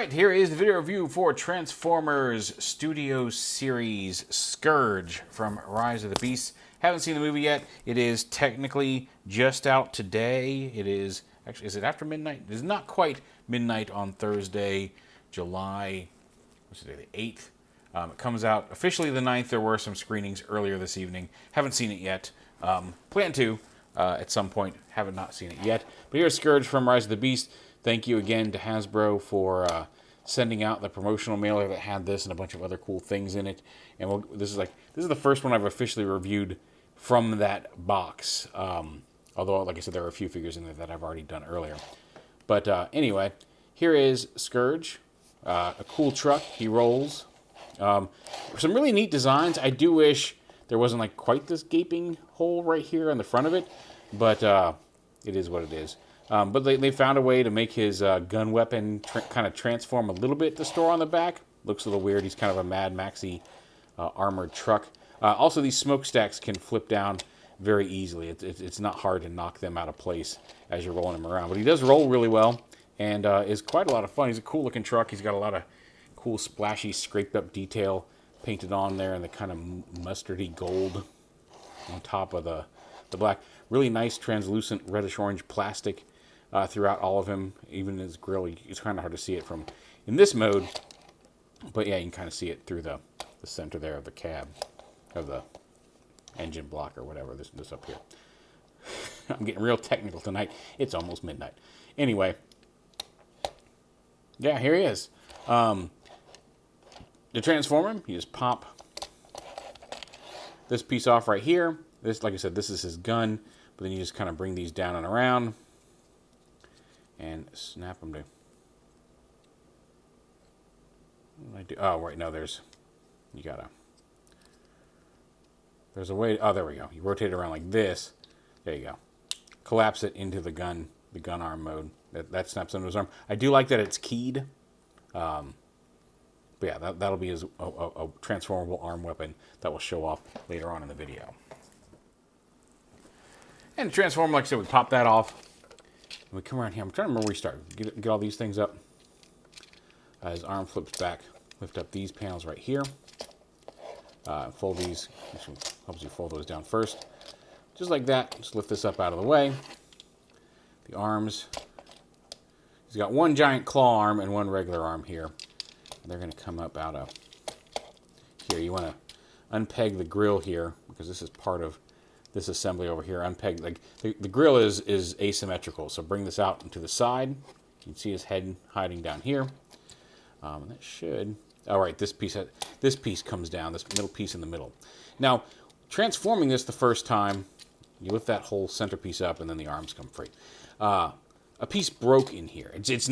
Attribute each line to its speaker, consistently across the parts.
Speaker 1: Alright, here is the video review for Transformers Studio Series SCOURGE from Rise of the Beasts. Haven't seen the movie yet. It is technically just out today. It is, actually, is it after midnight? It is not quite midnight on Thursday, July, what's today, the 8th. It comes out officially the 9th. There were some screenings earlier this evening. Haven't seen it yet. Plan to at some point. Haven't not seen it yet. But here's SCOURGE from Rise of the Beast. Thank you again to Hasbro for sending out the promotional mailer that had this and a bunch of other cool things in it. And this is the first one I've officially reviewed from that box. Although, like I said, there are a few figures in there that I've already done earlier. But anyway, here is SCOURGE. A cool truck. He rolls. Some really neat designs. I do wish there wasn't like quite this gaping hole right here on the front of it, but it is what it is. But they found a way to make his gun weapon kind of transform a little bit to store on the back. Looks a little weird. He's kind of a Mad Maxy armored truck. Also, these smokestacks can flip down very easily. It's not hard to knock them out of place as you're rolling him around. But he does roll really well and is quite a lot of fun. He's a cool looking truck. He's got a lot of cool splashy scraped up detail painted on there and the kind of mustardy gold on top of the black. Really nice translucent reddish orange plastic throughout all of him. Even his grill, it's kind of hard to see it from in this mode, but yeah, you can kind of see it through the center there of the cab, of the engine block or whatever, this up here. I'm getting real technical tonight. It's almost midnight. Anyway, yeah, here he is. To transform him, you just pop this piece off right here. This, like I said, this is his gun, but then you just kind of bring these down and around and snap them to. What do I do? Oh, right, no, there's a way. Oh, there we go. You rotate it around like this. There you go. Collapse it into the gun arm mode. That snaps into his arm. I do like that it's keyed. But yeah, that'll be a transformable arm weapon that will show off later on in the video. And to transform, like I said, we pop that off. And we come around here. I'm trying to remember where we start. Get all these things up. His arm flips back. Lift up these panels right here. Fold these. Actually, helps you fold those down first. Just like that. Just lift this up out of the way. The arms. He's got one giant claw arm and one regular arm here. They're going to come up out of here. You want to unpeg the grill here because this is part of this assembly over here. Unpeg, like the grill is asymmetrical, so bring this out into the side. You can see his head hiding down here. And that should. All right, this piece comes down. This middle piece in the middle. Now, transforming this the first time, you lift that whole centerpiece up, and then the arms come free. A piece broke in here. It's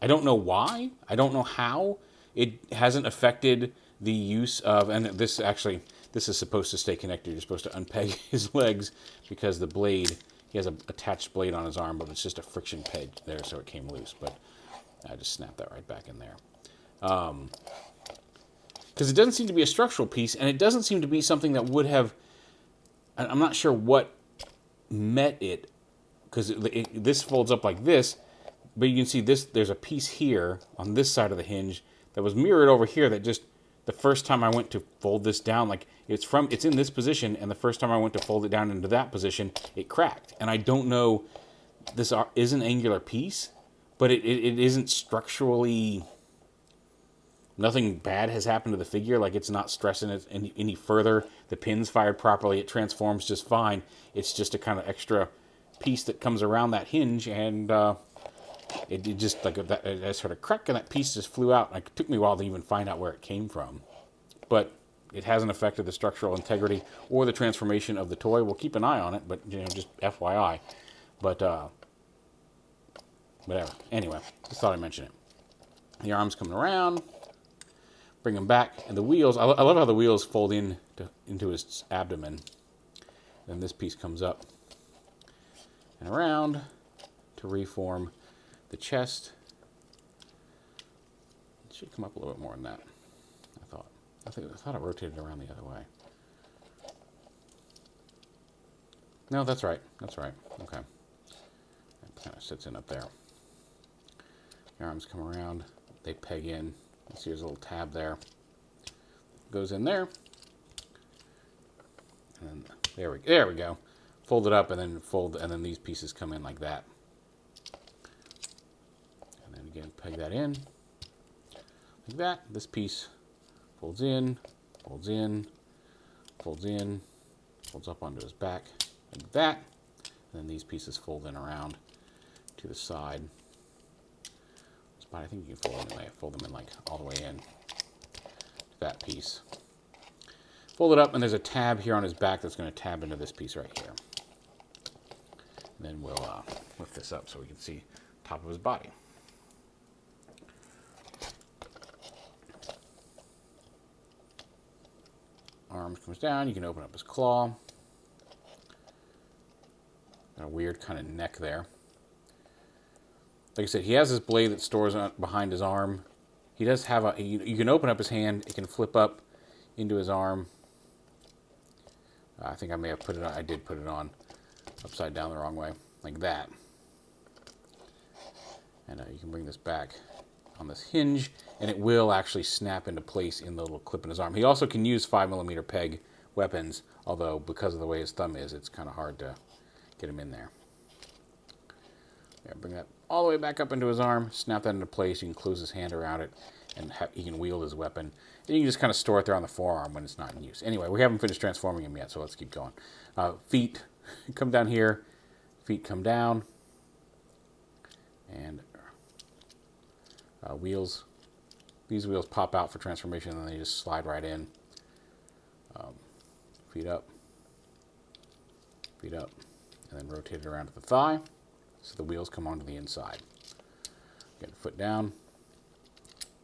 Speaker 1: I don't know why. I don't know how. It hasn't affected the use of, and this is supposed to stay connected. You're supposed to unpeg his legs because the blade, he has an attached blade on his arm, but it's just a friction peg there, so it came loose. But I just snapped that right back in there. Because it doesn't seem to be a structural piece, and it doesn't seem to be something that would have, I'm not sure what met it, because this folds up like this. But you can see this. There's a piece here on this side of the hinge that was mirrored over here. That just the first time I went to fold this down, like it's in this position, and the first time I went to fold it down into that position, it cracked. And I don't know. This is an angular piece, but it isn't structurally. Nothing bad has happened to the figure. Like it's not stressing it any further. The pin's fired properly. It transforms just fine. It's just a kind of extra piece that comes around that hinge and. It just like that sort of crack, and that piece just flew out. It took me a while to even find out where it came from, but it hasn't affected the structural integrity or the transformation of the toy. We'll keep an eye on it, but just FYI. But whatever. Anyway, just thought I'd mention it. The arms coming around, bring them back, and the wheels. I love how the wheels fold into his abdomen. Then this piece comes up and around to reform the chest. It should come up a little bit more than that. I thought it rotated around the other way. No, that's right. Okay. That kind of sits in up there. The arms come around, they peg in. You see there's a little tab there. Goes in there. And then there we go. Fold it up and then these pieces come in like that. And then again, peg that in. Like that. This piece folds in, folds in, folds in, folds up onto his back like that. And then these pieces fold in around to the side. But I think you can fold them in like all the way in to that piece. Fold it up, and there's a tab here on his back that's going to tab into this piece right here. And then we'll lift this up so we can see top of his body. Arm comes down. You can open up his claw. Got a weird kind of neck there. Like I said, he has this blade that stores behind his arm. He does have you can open up his hand. It can flip up into his arm. I think I may have put it on. I did put it on upside down the wrong way, like that. And you can bring this back on this hinge, and it will actually snap into place in the little clip in his arm. He also can use 5mm peg weapons, although because of the way his thumb is, it's kind of hard to get him in there. Yeah, bring that all the way back up into his arm, snap that into place. You can close his hand around it, and he can wield his weapon. And you can just kind of store it there on the forearm when it's not in use. Anyway, we haven't finished transforming him yet, so let's keep going. Feet come down here. Feet come down. And wheels. These wheels pop out for transformation, and then they just slide right in. Feet up. Feet up. And then rotate it around to the thigh. So the wheels come onto the inside. Get foot down,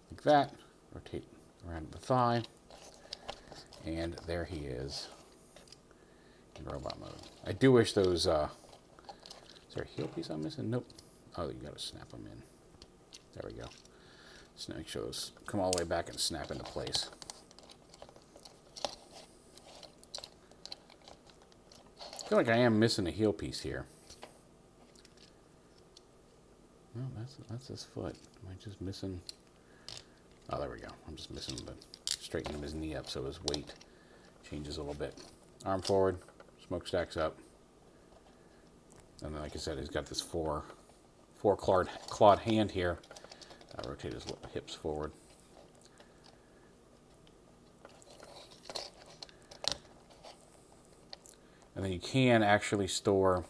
Speaker 1: like that. Rotate around the thigh. And there he is in robot mode. I do wish those, is there a heel piece I'm missing? Nope. Oh, you gotta snap them in. There we go. Just make sure those come all the way back and snap into place. I feel like I am missing a heel piece here. No, that's his foot. Am I just missing? Oh, there we go. I'm just missing straightening his knee up so his weight changes a little bit. Arm forward, smokestacks up. And then, like I said, he's got this four clawed hand here. Rotate his hips forward. And then you can actually store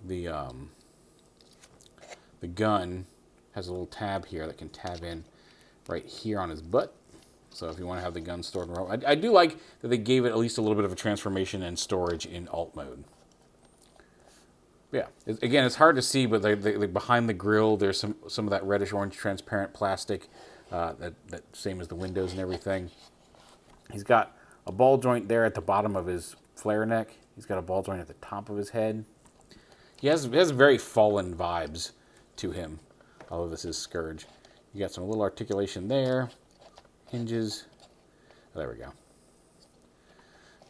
Speaker 1: the gun. Has a little tab here that can tab in right here on his butt. So if you want to have the gun stored in row, I do like that they gave it at least a little bit of a transformation and storage in alt mode. Yeah, again, it's hard to see, but behind the grill, there's some of that reddish-orange transparent plastic, that same as the windows and everything. He's got a ball joint there at the bottom of his flare neck. He's got a ball joint at the top of his head. He has very Fallen vibes to him, although this is Scourge. You got some little articulation there, hinges. Oh, there we go.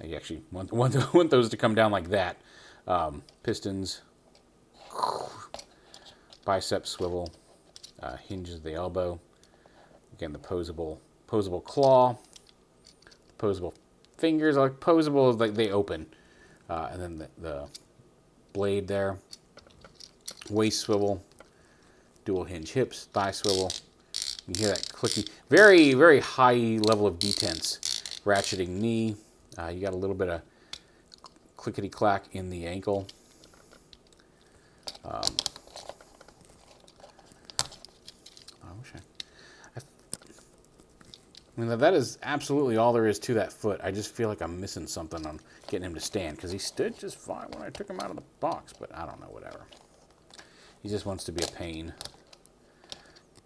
Speaker 1: Now you actually want those to come down like that. Pistons, bicep swivel, hinges the elbow. Again, the posable claw, posable fingers. Like posable is like they open, and then the blade there. Waist swivel, dual hinge hips, thigh swivel. You can hear that clicky, very, very high level of detents. Ratcheting knee. You got a little bit of clickety clack in the ankle. I mean, that is absolutely all there is to that foot. I just feel like I'm missing something on getting him to stand, because he stood just fine when I took him out of the box, but I don't know, whatever. He just wants to be a pain,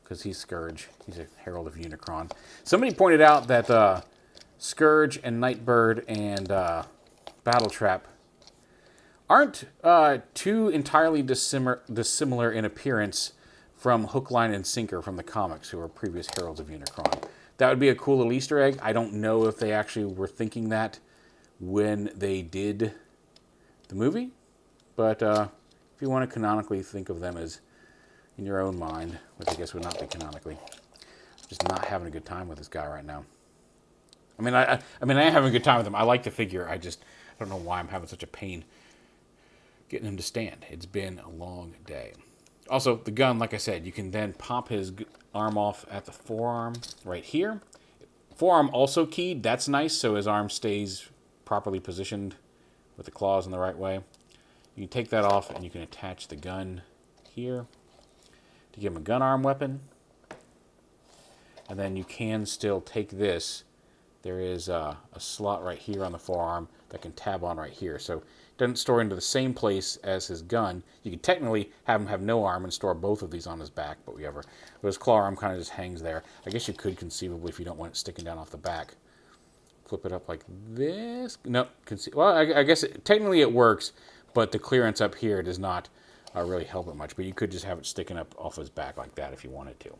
Speaker 1: because he's Scourge. He's a Herald of Unicron. Somebody pointed out that Scourge and Nightbird and Battletrap aren't too entirely dissimilar in appearance from Hook, Line, and Sinker from the comics, who are previous Heralds of Unicron. That would be a cool little Easter egg. I don't know if they actually were thinking that when they did the movie, but if you want to canonically think of them as in your own mind, which I guess would not be canonically. Just not having a good time with this guy right now. I mean, I am having a good time with him. I like the figure. I don't know why I'm having such a pain getting him to stand. It's been a long day. Also, the gun, like I said, you can then pop his arm off at the forearm right here. Forearm also keyed. That's nice, so his arm stays properly positioned with the claws in the right way. You can take that off and you can attach the gun here to give him a gun arm weapon. And then you can still take this. There is a slot right here on the forearm that can tab on right here. So it doesn't store into the same place as his gun. You can technically have him have no arm and store both of these on his back, but his claw arm kind of just hangs there. I guess you could conceivably, if you don't want it sticking down off the back, flip it up like this. No, well, I guess technically it works, but the clearance up here does not really help it much. But you could just have it sticking up off his back like that if you wanted to.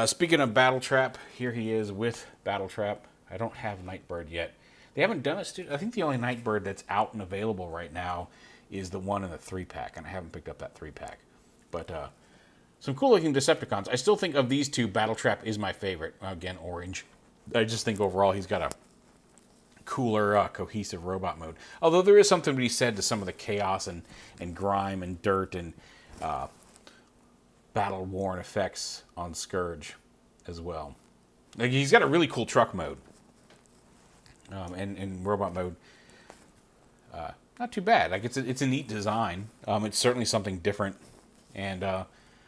Speaker 1: Speaking of Battle Trap, here he is with Battle Trap. I don't have Nightbird yet. They haven't done it. I think the only Nightbird that's out and available right now is the one in the 3-pack, and I haven't picked up that 3-pack. But some cool-looking Decepticons. I still think of these two, Battle Trap is my favorite. Again, orange. I just think overall he's got a cooler, cohesive robot mode. Although there is something to be said to some of the chaos and grime and dirt and battle-worn effects on Scourge as well. Like, he's got a really cool truck mode. And robot mode, not too bad. Like, it's a neat design. It's certainly something different. And I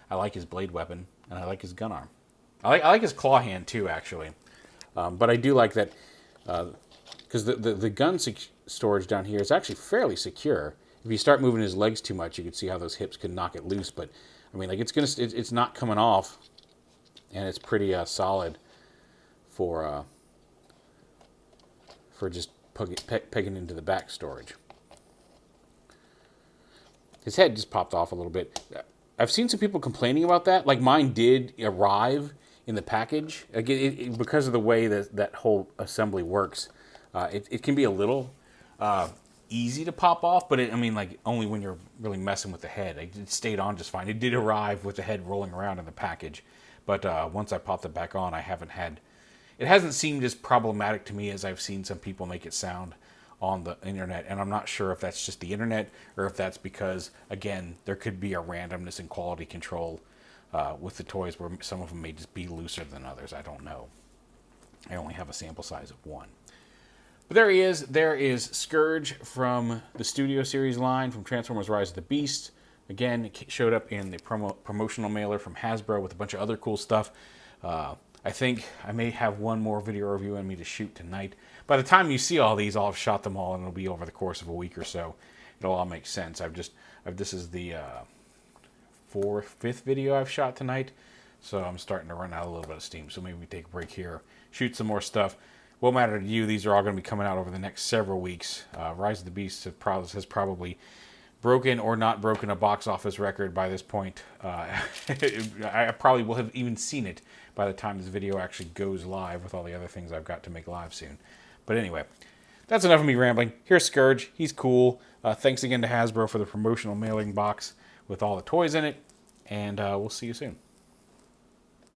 Speaker 1: like his blade weapon, and I like his gun arm. I like his claw hand, too, actually. But I do like that, because the gun storage down here is actually fairly secure. If you start moving his legs too much, you can see how those hips can knock it loose. But I mean, like, it's not coming off, and it's pretty solid for just pegging into the back storage. His head just popped off a little bit. I've seen some people complaining about that. Like, mine did arrive in the package. Again, because of the way that whole assembly works, it can be a little easy to pop off, but only when you're really messing with the head. It stayed on just fine. It did arrive with the head rolling around in the package, but once I popped it back on, it hasn't seemed as problematic to me as I've seen some people make it sound on the internet, and I'm not sure if that's just the internet or if that's because, again, there could be a randomness in quality control with the toys where some of them may just be looser than others. I don't know. I only have a sample size of one. But there he is. There is Scourge from the Studio Series line from Transformers Rise of the Beast. Again, it showed up in the promotional mailer from Hasbro with a bunch of other cool stuff. I think I may have one more video review in me to shoot tonight. By the time you see all these, I'll have shot them all, and it'll be over the course of a week or so. It'll all make sense. This is the fifth video I've shot tonight, so I'm starting to run out a little bit of steam. So maybe we take a break here, shoot some more stuff. Won't matter to you. These are all going to be coming out over the next several weeks. Rise of the Beast has probably broken or not broken a box office record by this point. I probably will have even seen it by the time this video actually goes live with all the other things I've got to make live soon. But anyway, that's enough of me rambling. Here's Scourge. He's cool. Thanks again to Hasbro for the promotional mailing box with all the toys in it. And we'll see you soon.